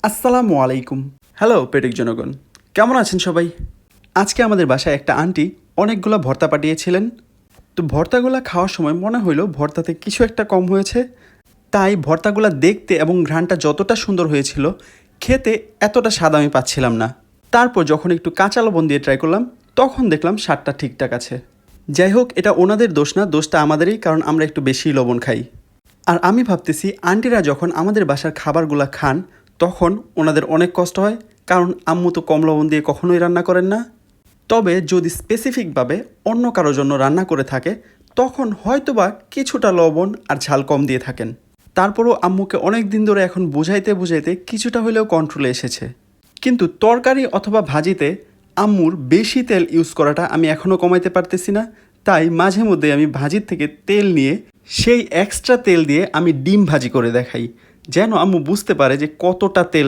আসসালামু আলাইকুম। Hello Patek জনগণ, কেমন আছেন সবাই? আজকে আমাদের বাসায় একটা আন্টি অনেকগুলো ভর্তা পাঠিয়েছিলেন। তো ভর্তাগুলা খাওয়ার সময় মনে হইলো ভর্তাতে কিছু একটা কম হয়েছে। তাই ভর্তাগুলা দেখতে এবং ঘ্রাণটা যতটা সুন্দর হয়েছিল, খেতে এতটা স্বাদ আমি পাচ্ছিলাম না। তারপর যখন একটু কাঁচা লবণ দিয়ে ট্রাই করলাম, তখন দেখলাম স্বাদটা ঠিকঠাক আছে। যাই হোক, এটা ওনাদের দোষ না, দোষটা আমাদেরই, কারণ আমরা একটু বেশি লবণ খাই। আর আমি ভাবতেছি আন্টিরা যখন আমাদের বাসার খাবারগুলো খান, তখন ওনাদের অনেক কষ্ট হয়, কারণ আম্মু তো কম লবণ দিয়ে কখনোই রান্না করেন না। তবে যদি স্পেসিফিকভাবে অন্য কারোর জন্য রান্না করে থাকে, তখন হয়তোবা কিছুটা লবণ আর ঝাল কম দিয়ে থাকেন। তারপরও আম্মুকে অনেক দিন ধরে এখন বুঝাইতে বুঝাইতে কিছুটা হলেও কন্ট্রোলে এসেছে। কিন্তু তরকারি অথবা ভাজিতে আম্মুর বেশি তেল ইউজ করাটা আমি এখনও কমাইতে পারতেছি না। তাই মাঝে মধ্যে আমি ভাজির থেকে তেল নিয়ে সেই এক্সট্রা তেল দিয়ে আমি ডিম ভাজি করে দেখাই, যেন আম্মু বুঝতে পারে যে কতটা তেল